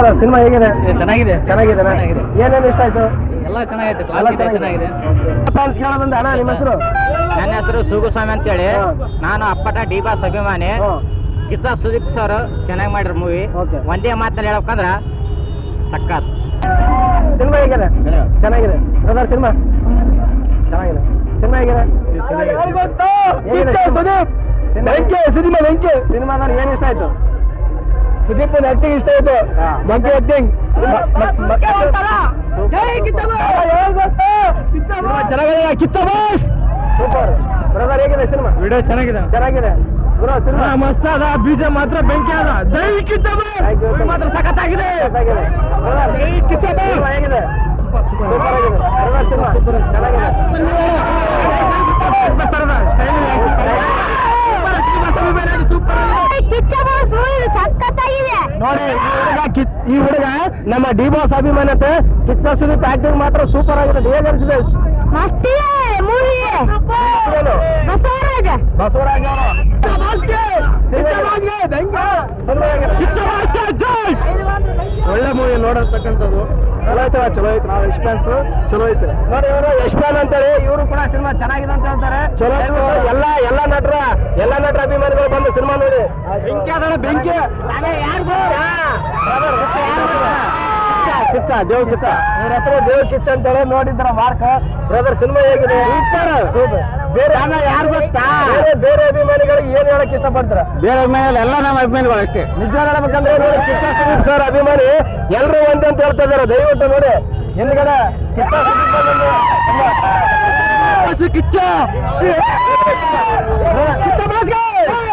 Sir cinema ಹೇಗಿದೆ? ಚೆನ್ನಾಗಿದೆ. ಚೆನ್ನಾಗಿದೆ. ಏನೇನು ಇಷ್ಟ ಆಯ್ತು? ಎಲ್ಲ ಚೆನ್ನಾಗಿದೆ. ಫ್ಯಾನ್ಸ್ ಕೇಳೋದಂತ ಅಣ್ಣ ನಿಮ್ಮ ಹೆಸರು? ನನ್ನ ಹೆಸರು ಸುಗುಸ್ವಾಮಿ ಅಂತೇಳಿ. ನಾನು ಅಪ್ಪಟ ಡಿ ಬಾಸ್ ಅಭಿಮಾನಿ. ಕಿಚ್ಚ ಸುದೀಪ್ ಸರ್ ಚೆನ್ನಾಗಿ ಮಾಡಿರೋ ಮೂವಿ. ಒಂದೇ ಮಾತಲ್ಲಿ ಹೇಳ್ಬೇಕಂದ್ರ ಸಕ್ಕತ್. ಸಿನಿಮಾ ಹೇಗಿದೆ? ಚೆನ್ನಾಗಿದೆ. ಬ್ರದರ್ ಸಿನಿಮಾ ಚೆನ್ನಾಗಿದೆ. ಸಿನಿಮಾ ಹೇಗಿದೆ? ಸಿನಿಮಾದಾಗ ಏನು ಇಷ್ಟ ಆಯ್ತು? ಸುದೀಪ್ ಆಕ್ಟಿಂಗ್ ಇಷ್ಟ ಆಯ್ತು. ಬಗ್ಗೆ ಆಕ್ಟಿಂಗ್ ಚೆನ್ನಾಗಿದೆ. Kichcha boss super. ಬ್ರದರ್ ಹೇಗಿದೆ ಸಿನಿಮಾ? ವಿಡಿಯೋ ಚೆನ್ನಾಗಿದೆ. ಬ್ರೋ ಸಿನಿಮಾ ಮಸ್ತ್ ಅದ. ಬೀಜ ಮಾತ್ರ ಬೆಂಕಿ ಅದ. ಜೈ ಕಿಚ್ಚ ಬಾಸ್ ಮಾತ್ರ ಸಖತ್ತಾಗಿದೆ. ಕಿಚ್ಚ ಬಾಸ್ ಹೇಗಿದೆ? ಸೂಪರ್ ಆಗಿದೆ. ಬ್ರದರ್ ಸಿನಿಮಾ ಚೆನ್ನಾಗಿದೆ. ನೋಡಿ ಈ ಹುಡುಗ ನಮ್ಮ ಡಿ ಬಾಸ್ ಅಭಿಮಾನಿ ಅಂತ. ಕಿಚ್ಚ ಸುದೀಪ್ ಆಕ್ಟಿಂಗ್ ಮಾತ್ರ ಸೂಪರ್ ಆಗಿದೆ. ಹೇಗೆ ಅನಿಸಿದೆ? ಬಸವರಾಜ್ ಒಳ್ಳೆ ಮೂವಿ ನೋಡತಕ್ಕಂಥದ್ದು. ಚಲೋ ಐತೆ. ನಾವು ಯಶ್ಪಾನ್ಸ್ ಚಲೋ ಐತೆ ನೋಡಿ. ಇವರು ಯಶ್ಪಾನ್ ಅಂತೇಳಿ ಇವರು ಕೂಡ ಸಿನಿಮಾ ಚೆನ್ನಾಗಿದೆ ಅಂತ ಹೇಳ್ತಾರೆ. ಚಲೋ ಎಲ್ಲ ನಟರ ಅಭಿಮಾನಿಗಳು ಬಂದು ಸಿನಿಮಾ ನೋಡಿ. ಬೆಂಕಿ ಕಿಚ್ಚ ದೇವ್ ಕಿಚ್ಚ. ಇವ್ರ ಹೆಸರು ದೇವ್ ಕಿಚ್ಚ ಅಂತೇಳಿ ನೋಡಿದ್ರ ಮಾರ್ಕ್. ಬ್ರದರ್ ಸಿನಿಮಾ ಹೇಗಿದೆ? ಸೂಪರ್. ಬೇರೆ ಯಾರು ಗೊತ್ತಾ? ಬೇರೆ ಅಭಿಮಾನಿಗಳಿಗೆ ಏನ್ ಹೇಳಕ್ ಇಷ್ಟಪಡ್ತಾರ? ಬೇರೆ ಅಭಿಮಾನಿಗಳು ಎಲ್ಲ ನಮ್ಮ ಅಭಿಮಾನಿಗಳು ಅಷ್ಟೇ. ನಿಜ ಹೇಳ್ಬೇಕಂದ್ರೆ ನೋಡಿ, ಕಿಚ್ಚ ಸುದೀಪ್ ಸರ್ ಅಭಿಮಾನಿ ಎಲ್ಲರೂ ಒಂದೇ ಅಂತ ಹೇಳ್ತಾ ಇದಾರೆ. ದಯವಿಟ್ಟು ನೋಡಿ ಹಿಂದ್ಗಡೆ ಕಿಚ್ಚ ಕಿಚ್ಚ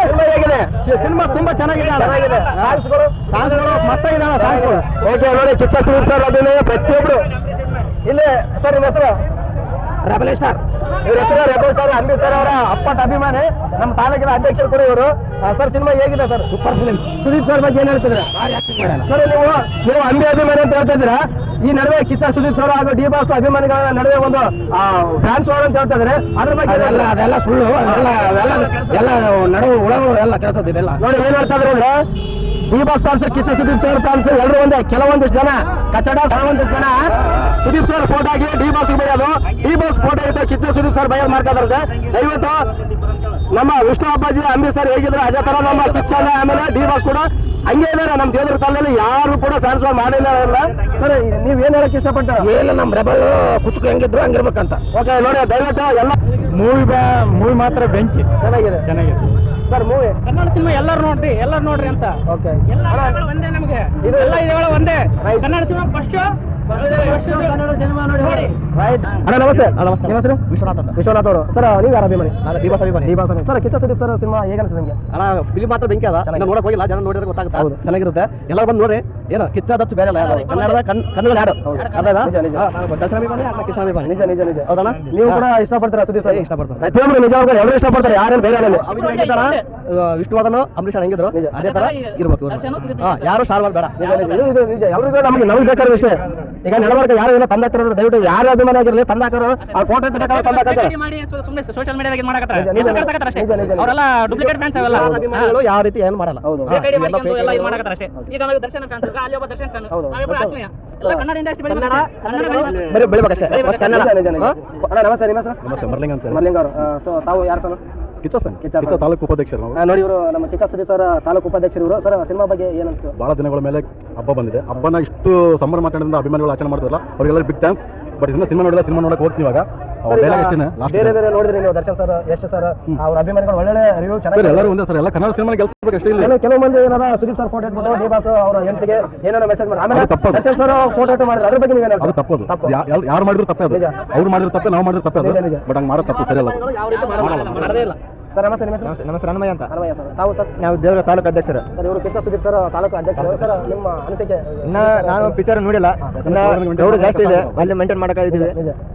ಸಿನಿಮಾ ಹೇಗಿದೆ? ಸಿನಿಮಾ ತುಂಬಾ ಚೆನ್ನಾಗಿದೆ. ಸಾಂಗ್ಸ್ಗಳು ಮಸ್ತಾಗಿದೆ. ಸಾಂಗ್ಸ್ಗಳು ಓಕೆ ನೋಡಿ. ಕಿಚ್ಚ ಸುದೀಪ್ ಸರ್ ಅಭಿನಯ ಪ್ರತಿಯೊಬ್ರು ಇಲ್ಲಿ. ಸರ್ ನಿಮ್ಮ ಹೆಸರು? Rebel star. ಇವ್ರ ಹೆಸರು ರೆಬಲ್ ಸ್ಟಾರ್. ಅಂಬಿ ಸರ್ ಅವರ ಅಪ್ಪಟ ಅಭಿಮಾನಿ. ನಮ್ಮ ತಾಲೂಕಿನ ಅಧ್ಯಕ್ಷರು ಕೂಡ ಇವರು. ಸರ್ ಸಿನಿಮಾ ಹೇಗಿದೆ sir? Super film. Sudeep sir ಬಗ್ಗೆ ಏನ್ ಹೇಳ್ತಿದ್ರ ಸರ್? ನೀವು ಅಂಬಿ ಅಭಿಮಾನಿ ಅಂತ ಹೇಳ್ತಾ ಇದ್ದೀರಾ. ಈ ನಡುವೆ ಕಿಚ್ಚ ಸುದೀಪ್ ಸರ್ ಹಾಗೂ ಡಿ ಬಾಸ್ ಅಭಿಮಾನಿಗಳ ನಡುವೆ ಒಂದು ಫ್ಯಾನ್ಸ್ ವಾರ್ ಅಂತ ಹೇಳ್ತಾ ಇದ್ದಾರೆ. ಅದ್ರ ಬಗ್ಗೆ ಅದೆಲ್ಲ ಸುಳ್ಳು. ಎಲ್ಲ ನಡುವೆ ಉಳಗಳು ಎಲ್ಲ ಕೆಲಸ ಇದೆಲ್ಲ ನೋಡಿ. ಏನ್ ಹೇಳ್ತಾ ಇದ್ರೆ ಅಂದ್ರೆ D boss fans, Kichcha Sudeep sir fans ಎಲ್ಲರೂ ಒಂದೇ. ಕೆಲವೊಂದಿಷ್ಟು ಜನ ಕಚಡ, ಕೆಲವೊಂದಿಷ್ಟು ಜನ ಸುದೀಪ್ ಸರ್ ಫೋಟೋ ಆಗಿ ಡಿ ಬಾಸ್ ಬೈಯೋದು, ಡಿ ಬಾಸ್ ಫೋಟೋ ಇಟ್ಟು ಕಿಚ್ಚ ಸುದೀಪ್ ಸರ್ ಬೈಯೋದು ಮಾಡ್ತಾ ಇದ್ದಾರೆ. ದಯವಿಟ್ಟು ನಮ್ಮ ವಿಷ್ಣು ಅಪ್ಪಾಜಿ ಅಂಬಿ ಸರ್ ಹೇಗಿದ್ರೆ ಅದೇ ತರ ನಮ್ಮ ಕಿಚ್ಚ ಆಮೇಲೆ ಡಿ ಬಾಸ್ ಕೂಡ ಹಂಗೆ ಇದಾರೆ. ನಮ್ಮ ದೇವರ ಕಾಲದಲ್ಲಿ ಯಾರು ಕೂಡ ಫ್ಯಾನ್ಸ್ ಮಾಡಿಲ್ಲ ಸರ್. ನೀವ್ ಏನ್ ಹೇಳಕ್ ಇಷ್ಟಪಡ್ತಾರ? ಇಲ್ಲ, ನಮ್ಮ ರೆಬಲ್ ಕುಚುಕು ಹೆಂಗಿದ್ರು ಹಂಗಿರ್ಬೇಕಂತ. ಓಕೆ ನೋಡಿ, ದಯವಿಟ್ಟು ಎಲ್ಲ ಮೂವಿ ಮಾತ್ರ ಬೆಂಕಿ. ಚೆನ್ನಾಗಿದೆ ಸರ್ ಮೂವಿ. ಕನ್ನಡ ಸಿನಿಮಾ ಎಲ್ಲರೂ ನೋಡ್ರಿ ಅಂತ. ಓಕೆ ಒಂದೇ ನಮಗೆ ಎಲ್ಲ ಇದೆಲ್ಲ ಒಂದೇ. Kannada cinema first Kannada cinema ನೋಡಿ. ರೈಟ್ ಅಣ್ಣ, ನಮಸ್ತೆ. ನಿಮ್ಮ ಹೆಸರು? ವಿಶ್ವನಾಥ್ ಅವರು. ಸರ್ ನೀವು ಯಾರು ಅಭಿಮಾನಿ? ಡಿ ಬಾಸ್ ಅಭಿಮಾನಿ. Sir Kichcha Sudeep sir cinema ಹೇಗೆ ಅನಿಸ್ತದೆ ನಿಮಗೆ? ಅಣ್ಣ ಫಿಲ್ಮ್ ಮಾತ್ರ ಬೆಂಕಿ ಅದ. ನೋಡಕ್ ಹೋಗಿಲ್ಲ, ಜನ ನೋಡಿದ್ರೆ ಗೊತ್ತಾಗುತ್ತೆ. ಹೌದು, ಚೆನ್ನಾಗಿರುತ್ತೆ. ಎಲ್ಲರೂ ಬಂದು ನೋಡ್ರಿ. ಏನು ಕಿಚ್ಚ ದಚ್ಚು ಬೇರೆ ಅಲ್ಲ, ಕನ್ನಡದ ಕನ್ನಡ ಹಾಡು ಅದಲ್ಲ. ದರ್ಶನ ಅಭಿಮಾನಿ, ಕಿಚ್ಚ ಅಭಿಮಾನಿ. ನಿಜ ಹೌದಣ್ಣ. ನೀವು ಕೂಡ ಇಷ್ಟಪಡ್ತೀರಾ ಸುದೀಪ್ ಸರ್? ಇಷ್ಟಪಡ್ತಾರೆ. ನಿಜ ಎಲ್ಲರೂ ಇಷ್ಟಪಡ್ತಾರೆ. ಯಾರೇನು ಬೇರೆ ವಿಷ್ಣುವರ್ಧನ್ ಅಂಬರೀಷ್ ಹೆಂಗಿದ್ರು ಅದೇ ತರ ಇರ್ಬೇಕು. ಯಾರು ಸ್ಟಾರ್ ಬೇಡ. ನಿಜ ಎಲ್ರಿಗೂ ನಮಗೆ ಬೇಕಾದ್ರೆ ಇಷ್ಟೇ. ಈಗ ನಡವಳಿಕೆ ಯಾರು ಏನೋ ತಂದಾಕ್ತಿರೋದು, ದಯವಿಟ್ಟು ಯಾರು ಅಭಿಮಾನಿ ಆಗಿರಲಿ ತಂದಾಕರು ಆ ಫೋಟೋ ಸೋಷಿಯಲ್ ಮೀಡಿಯಾದಾಗ ಅವರೆಲ್ಲ ಡೂಪ್ಲಿಕೇಟ್ ಫ್ಯಾನ್ಸ್ ಅವೆಲ್ಲ ಯಾವ ರೀತಿ ಏನು ಮಾಡಲ್ಲ. ಈಗ ನಾವು ದರ್ಶನ ಫ್ಯಾನ್ಸ್, ಅಲ್ಲಿ ಒಬ್ಬ ದರ್ಶನ ಫ್ಯಾನ್, ನಾವಿಬ್ರು ಆತ್ಮೀಯ. ಕನ್ನಡ ಇಂಡಸ್ಟ್ರಿ ಬೆಳಿಬೇಕಷ್ಟೇ. ನಮಸ್ತೆ. ನಿಮ್ಮ ಹೆಸರು? ಮರ್ಲಿಂಗ್ ಅವರು. ಸೊ ತಾವು ಯಾರು ಫ್ಯಾನ್? ಕಿಚ್ಚ ತಾಲೂಕು ಉಪಾಧ್ಯಕ್ಷರು ನೋಡಿ. ಇವರು ನಮ್ಮ ಕಿಚ್ಚ ಸುದೀಪ್ ಸರ್ ತಾಲೂಕು ಉಪಾಧ್ಯಕ್ಷರು ಇವರು. ಸರ್ ಸಿನಿಮಾ ಬಗ್ಗೆ ಏನ್ ಅನಿಸ್ತು? ಬಹಳ ದಿನಗಳ ಮೇಲೆ ಹಬ್ಬ ಬಂದಿದೆ. ಹಬ್ಬನ ಇಷ್ಟು ಸಂಭ್ರಮಾಚರಣೆಯಿಂದ ಅಭಿಮಾನಿಗಳು ಆಚರಣೆ ಮಾಡ್ತಾರಲ್ಲ, ಅವರಿಗೆಲ್ಲ ಬಿಗ್ ಥ್ಯಾಂಕ್ಸ್. ಬಟ್ ಇದನ್ನ ಸಿನಿಮಾ ನೋಡಿಲ್ಲ, ಸಿನಿಮಾ ನೋಡಕ್ ಹೋಗ್ತೀವಿ. ಇವಾಗ ಬೇರೆ ನೋಡಿದ್ರಿ ನೀವು? ದರ್ಶನ್ ಸರ್, ಯಶ್ ಸರ್ ಅವ್ರ ಅಭಿಮಾನಿಗಳು ಒಳ್ಳೆ ರಿವ್ಯೂ ಚೆನ್ನಾಗಿ. ಎಲ್ಲರೂ ಒಂದೇ ಸರ್, ಎಲ್ಲ ಕನ್ನಡ ಸಿನಿಮಾ ಗೆಲ್ಸಬೇಕು ಅಷ್ಟೇ. ಇಲ್ಲ ಕೆಲವು ಮಂದಿ ಏನಾದ ಸುದೀಪ್ ಸರ್ ಫೋಟೋ ಇಟ್ಬಿಟ್ಟು ಡಿ ಬಾಸ್ ಅವರ ಹೆಂಡತಿಗೆ ಏನಾರ ಮೆಸೇಜ್ ಮಾಡಿ ಆಮೇಲೆ ದರ್ಶನ್ ಸರ್ ಫೋಟೋ ಇಟ್ಟು ಮಾಡಿದ್ರೆ ಅದ್ರ ಬಗ್ಗೆ ನೀವೇನು? ಅದು ತಪ್ಪದು. ಯಾರು ಮಾಡಿದ್ರು ತಪ್ಪೇ ಅದು. ಅವ್ರು ಮಾಡಿದ್ರು ತಪ್ಪೇ, ನಾವು ಮಾಡಿದ್ರು ತಪ್ಪೇ ಅದು. ಬಟ್ ಹಂಗೆ ಮಾಡೋ ತಪ್ಪು ಸರಿಯಲ್ಲ. ಸರ್ ನಮಸ್ತೆ. ನಿಮ್ಮ ಹೆಸರು? ನಮಸ್ತೆ, ಹನುಮಯ್ಯ ಅಂತ. ಹನುಮಯ್ಯ ಸರ್. ತಾವು ಸರ್? ನಾವು ದೇವರ ತಾಲೂಕು ಅಧ್ಯಕ್ಷರು ಸರ್. ಇವರು ಕಿಚ್ಚ ಸುದೀಪ್ ಸರ್ ತಾಲೂಕು ಅಧ್ಯಕ್ಷರು. ಸರ್ ನಿಮ್ಮ ಅನಿಸಿಕೆ? ನಾನು ಪಿಕ್ಚರ್ ನೋಡಿಲ್ಲ, ಕ್ರೌಡ್ ಜಾಸ್ತಿ ಇದೆ, ಅಲ್ಲಿ ಮೇಂಟೈನ್ ಮಾಡಕ್ಕಾಗಿದ್ದೀವಿ.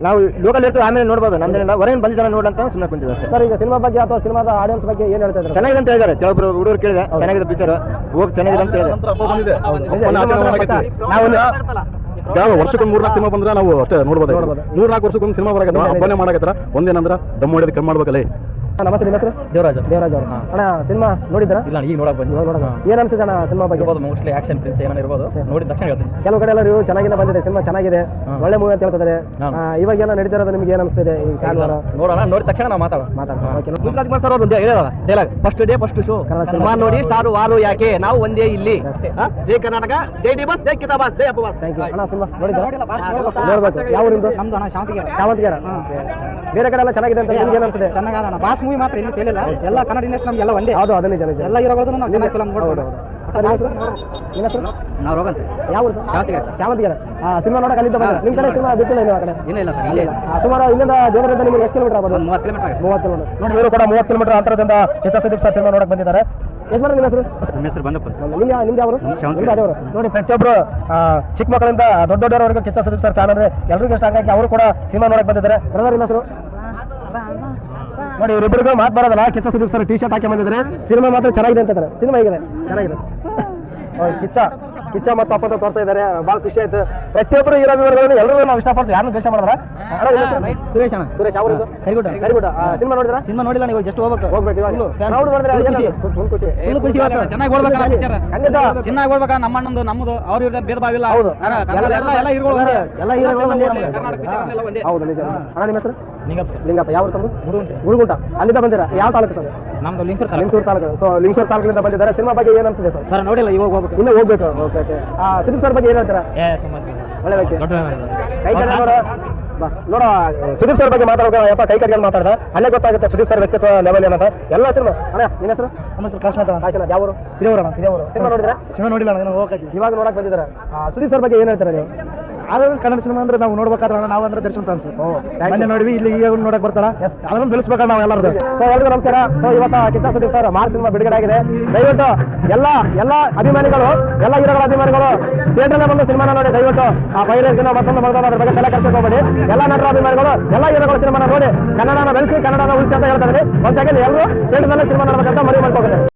ನಾವು ಲೋಕಲ್ ಇರ್ತೀವಿ, ಆಮೇಲೆ ನೋಡ್ಬೋದು. ನಮ್ದೇನಿಲ್ಲ, ಹೊರಗಿನ ಬಂದ ಜನ ನೋಡಂತ ಸುಮ್ಮನೆ ಕುಂತಿದ್ದಾರೆ. ಸರ್ ಈಗ ಸಿನಿಮಾ ಬಗ್ಗೆ ಅಥವಾ ಸಿನಿಮಾದ ಆಡಿಯನ್ಸ್ ಬಗ್ಗೆ ಏನು ಹೇಳ್ತಾ ಇದ್ದಾರೆ? ಚೆನ್ನಾಗಿದೆ ಅಂತ ಹೇಳಿದ್ದಾರೆ. ಕೆಲವೊಬ್ರು ಹುಡುಗರು ಕೇಳಿದೆ ಚೆನ್ನಾಗಿದೆ ಪಿಕ್ಚರ್, ಹೋಗಿ ಚೆನ್ನಾಗಿದೆ ಅಂತ ಹೇಳಿದೆ. ಯಾವ ವರ್ಷಕ್ಕೊಂದು 3-4 ಸಿನಿಮಾ ಬಂದ್ರೆ ನಾವು ಅಷ್ಟೇ ನೋಡ್ಬೋದು. 3-4 ವರ್ಷಕ್ಕೊಂದು ಸಿನಿಮಾ ಬರಕತ್ತ ಹಬ್ಬನೇ ಮಾಡಕತ್ತಾರ. ಒಂದೇನಂದ್ರ ದಮ್ ಹೊಡೆದು ಕಮ್ಮಿ ಮಾಡ್ಬೇಕಲ್ಲ. ನಮಸ್ತೆ, ನಿಮ್ಮ ಹೆಸರು? ದೇವರಾಜ್ ದೇವರಾಜ್ ಅವರು. ಅಣ್ಣ ಸಿನಿಮಾ ನೋಡಿದ್ರಾ? ಇಲ್ಲ ಈಗ ನೋಡಕ್ ಬಂದು ಇವಾಗ ನೋಡೋಣ. ಏನ್ ಅನ್ಸುತ್ತೆ ಅಣ್ಣ ಸಿನಿಮಾ ಬಗ್ಗೆ? ಇರ್ಬೋದು ಮೋಸ್ಟ್ಲಿ ಆಕ್ಷನ್ ಪ್ರಿನ್ಸ್ ಏನಾರು ಇರ್ಬೋದು. ನೋಡಿ ತಕ್ಷಣ ಹೇಳ್ತೀನಿ. ಕೆಲವು ಕಡೆ ಎಲ್ಲ ರಿವ್ಯೂ ಚೆನ್ನಾಗಿದೆ ಬಂದಿದೆ, ಸಿನಿಮಾ ಚೆನ್ನಾಗಿದೆ, ಒಳ್ಳೆ ಮೂವಿ ಅಂತ ಹೇಳ್ತಿದ್ದಾರೆ. ಇವಾಗ ಏನೋ ನಡೀತಿರೋದು ನಿಮ್ಗೆ ಏನ್ ಅನ್ಸ್ತಿದೆ ಈ ಕಾಲ್ವಾರ? ನೋಡೋಣ, ನೋಡಿ ತಕ್ಷಣ ನಾವು ಮಾತಾಡೋಣ. ಗುರುರಾಜ್ ಕುಮಾರ್ ಸರ್ ಅವ್ರು ಹೇಳಿದಾರ dialogue, first day first show, cinema ನೋಡಿ ಸ್ಟಾರ್ ವಾರು ಯಾಕೆ ನಾವು ಒಂದೇ ಇಲ್ಲಿ. ಜೈ ಕರ್ನಾಟಕ, ಜೈ ಡಿ ಬಸ್, ಜೈ ಕಿತಾ ಬಸ್, ಜೈ ಅಪ್ಪ ಬಸ್. ಥ್ಯಾಂಕ್ ಯು ಅಣ್ಣ. ಸಿನಿಮಾ ನೋಡಿದ್ರಾ? ನೋಡ್ಬೇಕು. ಯಾವ ಊರಿಂದು? ನಮ್ದು ಅಣ್ಣ ಶಾಂತಿಗೆ ಶಾವಂತಿಗೆರ. ಬೇರೆ ಕಡೆ ಎಲ್ಲ ಚೆನ್ನಾಗಿದೆ ಅಂತ ನಿಮ್ಗೆ ಏನ್ ಅನ್ಸುತ್ತೆ? ಚೆನ್ನಾಗದ ಬಾಸ್ ಮೂವಿ ಮಾತ್ರ ಇಲ್ಲಿ ಫೇಲ್ ಇಲ್ಲ. ಎಲ್ಲ ಕನ್ನಡ ಇಂಡಸ್ಟ್ರಿ ನಮ್ಗೆಲ್ಲ ಒಂದೇ. ಹೌದು, ಅದು ನಿಜ ನಿಜ. ಎಲ್ಲ ಹೀರೋಗಳದ್ದು ನಾವು ಚೆನ್ನಾಗಿ ಫಿಲಮ್ ನೋಡ್ಬೋದು. ನಿಮ್ಮ ಹೆಸರು? ನಿಮ್ಮ ಹೆಸರು? ನಾವು ರೋಗಂತ ಯಾವ ಊರು ಸರ್? ಶಾವಂತಿಗೆರ. ಶಾವಂತಿಗೆರ. ಸಿನಿಮಾ ನೋಡಕ್ಕೆ ಅಲ್ಲಿಂದ ಬಂದ್ರೆ ನಿಮ್ಮ ಕಡೆ ಸಿನಿಮಾ ಬಿಟ್ಟಿಲ್ಲ ನೀವು ಆ ಕಡೆ? ಇಲ್ಲ ಸರ್, ಇಲ್ಲೇ ಸುಮಾರು ಇಲ್ಲಿಂದ ದೇವರಿಂದ ನಿಮ್ಗೆ ಎಷ್ಟು ಕಿಲೋಮೀಟರ್ ಆಗ್ಬೋದು? 30 ಕಿಲೋಮೀಟರ್ ಆಗುತ್ತೆ. 30 ಕಿಲೋಮೀಟರ್. ನೋಡಿ ಇವರು ಕೂಡ 30 ಕಿಲೋಮೀಟರ್ ಅಂತರದಿಂದ H S Sudeep sir cinema ನೋಡಕ್ಕೆ ಬಂದಿದ್ದಾರೆ. ಯಜಮಾನ ನಿಮ್ಮ ಹೆಸರು? ನಮ್ಮ ಹೆಸರು ಬಂದಪ್ಪ. ನಿಮ್ದು ಅವರು? ನಿಮ್ದು ಅದೇ ಅವರು. ನೋಡಿ ಪ್ರತಿಯೊಬ್ಬರು ಚಿಕ್ಕ ಮಕ್ಕಳಿಂದ ದೊಡ್ಡ ದೊಡ್ಡವರೆಗೂ ಕಿಚ್ಚ ಸುದೀಪ್ ಸರ್ ಫ್ಯಾನ್ ಅಂದ್ರೆ ಎಲ್ರಿಗೂ ಇಷ್ಟ. ಹಾಗಾಗಿ ಅವರು ಕೂಡ ಸಿನಿಮಾ ನೋಡಕ್ಕೆ ಬಂದಿದ್ದಾರೆ. ಬ್ರದರ್ ನಿಮ್ಮ ಹೆಸರು? ನೋಡಿ ಇವರಿಬ್ಬರಿಗೂ ಮಾತು ಬರೋದಲ್ಲ. Kiccha Sudeep sir T shirt ಹಾಕಿ ಬಂದಿದ್ದಾರೆ. ಸಿನಿಮಾ ಮಾತ್ರ ಚೆನ್ನಾಗಿದೆ ಅಂತಾರೆ. ಸಿನಿಮಾ ಹೇಗಿದೆ? ಚೆನ್ನಾಗಿದೆ. ಕಿಚ್ಚ ಮತ್ತು ಅಪ್ಪ ತೋರಿಸ್ತಾ ಇದ್ದಾರೆ. ಭಾಳ ಖುಷಿ ಆಯ್ತು. ಪ್ರತಿಯೊಬ್ಬರು ಹೀರೋ ಅಭಿಮಾನಿಗಳನ್ನು ಎಲ್ಲರೂ ನಾವು ಇಷ್ಟಪಡ್ತೀವಿ, ಯಾರನ್ನು ದ್ವೇಷ ಮಾಡಿದ್ರ. ಸುರೇಶ್ ಅಣ್ಣ, ಸುರೇಶ್ ಅವರದ್ದು ಕರಿಗುಡ್ಡ. ಸಿನಿಮಾ ನೋಡಿದ್ರ? ಸಿನಿಮಾ ನೋಡಿಲ್ಲ, ಇವಾಗ ಜಸ್ಟ್ ಹೋಗ್ಬೇಕು. ಹೋಗ್ಬೇಕು ಇವಾಗ. ನಾವು ನೋಡಿದ್ರೆ ಫುಲ್ ಖುಷಿ. ಫುಲ್ ಖುಷಿ ಇವತ್ತು. ಚೆನ್ನಾಗಿ ಓಡ್ಬೇಕಲ್ಲ ಪಿಕ್ಚರ್, ಖಂಡಿತ ಚೆನ್ನಾಗಿ ಓಡ್ಬೇಕ. ನಮ್ಮ ಅಣ್ಣಂದು ನಮ್ಮದು ಅವ್ರ ಇವ್ರದ್ದು ಭೇದ ಭಾವ ಇಲ್ಲ. ಹೌದು. ಎಲ್ಲ ಹೀರೋಗಳು ಎಲ್ಲ ಹೀರೋಗಳು ಒಂದೇ ನಮ್ಗೆ. ಕರ್ನಾಟಕ picture ಎಲ್ಲ ಒಂದೇ. ಹೌದು ನಿಜ. ಅಣ್ಣ ನಿಮ್ಮ ಹೆಸರು? ನಿಂಗಪ್ಪ ಸರ್. ಲಿಂಗಪ್ಪ. ಯಾವ ತಮ್ಮ? ಗುರುಗುಂಟ. ಅಲ್ಲಿಂದ ಬಂದಿರಾ? ಯಾವ ತಾಲೂಕು ಸರ್? ನಮ್ದು ಲಿಂಗ್ಸೂರ್ ಲಿಂಗಸೂರು ತಾಲೂಕು. ಸೊ ಲಿಂಗಸೂರು ತಾಲೂಕಿನಿಂದ ಬಂದಿದ್ದಾರೆ. ಸಿನಿಮಾ ಬಗ್ಗೆ ಏನು ಅನ್ಸುತ್ತೆ ಸರ್? ಸರ್ ನೋಡಿಲ್ಲ, ಇವಾಗ ಹೋಗ್ಬೇಕು. ಇನ್ನೂ ಹೋಗ್ಬೇಕು. Okay okay. ಸುದೀಪ್ ಸರ್ ಬಗ್ಗೆ ಏನು ಹೇಳ್ತೀರಾ? ತುಂಬಾ ಒಳ್ಳೆ ವ್ಯಕ್ತಿ. ದೊಡ್ಡ ಕೈ ಕಡೆ ನೋಡ ಬಾ ನೋಡ. ಸುದೀಪ್ ಸರ್ ಬಗ್ಗೆ ಮಾತಾಡೋಕೆ ಯಪ್ಪ ಕೈ ಕಟ್ಕೊಂಡು ಮಾತಾಡ್ದ. ಅಲ್ಲೇ ಗೊತ್ತಾಗುತ್ತೆ ಸುದೀಪ್ ಸರ್ ವ್ಯಕ್ತಿತ್ವ ಲೆವೆಲ್ ಏನಂತ. ಎಲ್ಲ ಸಿನಿಮಾ. ಅಣ್ಣ ನಿಮ್ಮ ಹೆಸರು? ನಮ್ಮ ಹೆಸರು ಕಾಶನಾಥ. ಕಾಶಿನಾಥ್. ಯಾವ ಊರು? ಇದೇ ಊರು. ಸಿನಿಮಾ ನೋಡಿದ್ರಾ? ಸಿನಿಮಾ ನೋಡಿಲ್ಲ, ನಾನು ಹೋಗ್ತೀನಿ. ಇವಾಗ ನೋಡಕ್ ಬಂದಿದ್ದೀರಾ. ಸುದೀಪ್ ಸರ್ ಬಗ್ಗೆ ಏನು ಹೇಳ್ತೀರಾ ನೀವು? ಆದ್ರೆ ಕನ್ನಡ ಸಿನಿಮಾ ಅಂದ್ರೆ ನಾವು ನೋಡ್ಬೇಕಾದ್ರೆ ನಾವು ಅಂದ್ರೆ ದರ್ಶನ್ ಫ್ಯಾನ್ಸ್. ಮೊನ್ನೆ ನೋಡಿವಿ, ಇಲ್ಲಿ ಈಗ ನೋಡಕ್ ಬರ್ತಾರ. ಅದನ್ನು ಬೆಳೆಸ್ಬೇಕಲ್ಲ ನಾವು ಎಲ್ಲರೂ. ಸೊ ಎಲ್ರಿಗೂ ನಮಸ್ಕಾರ. ಸೊ ಇವತ್ತು Kichcha Sudeep sir March cinema ಬಿಡುಗಡೆ ಆಗಿದೆ. ದಯವಿಟ್ಟು ಎಲ್ಲ ಅಭಿಮಾನಿಗಳು, ಎಲ್ಲ ಹೀರೋಗಳ ಅಭಿಮಾನಿಗಳು ಥಿಯೇಟರ್ಗೆ ಬಂದು ಸಿನಿಮಾನ ನೋಡಿ. ದಯವಿಟ್ಟು ಆ ಪೈರೇಸಿನ ಮತ್ತೊಂದು ಅದ್ರ ಬಗ್ಗೆ ತಲೆ ಕೆಡಿಸ್ಕೊಂಡು ಹೋಗಬೇಡಿ. ಎಲ್ಲ ನಟರ ಅಭಿಮಾನಿಗಳು, ಎಲ್ಲ ಹೀರೋಗಳ ಸಿನಿಮಾನ ನೋಡಿ ಕನ್ನಡನ ಬೆಳೆಸಿ, ಕನ್ನಡನ ಉಳಿಸಿ ಅಂತ ಹೇಳ್ತಾ ಇದ್ದೀನಿ. ಒಂದ್ ಸೆಕೆಂಡ್ ಎಲ್ಲರೂ ಥಿಯೇಟರ್ನಲ್ಲೇ ಸಿನಿಮಾ ನೋಡ್ಬೇಕಂತ ಮನವಿ ಮಾಡ್ಕೋಬೇಕು.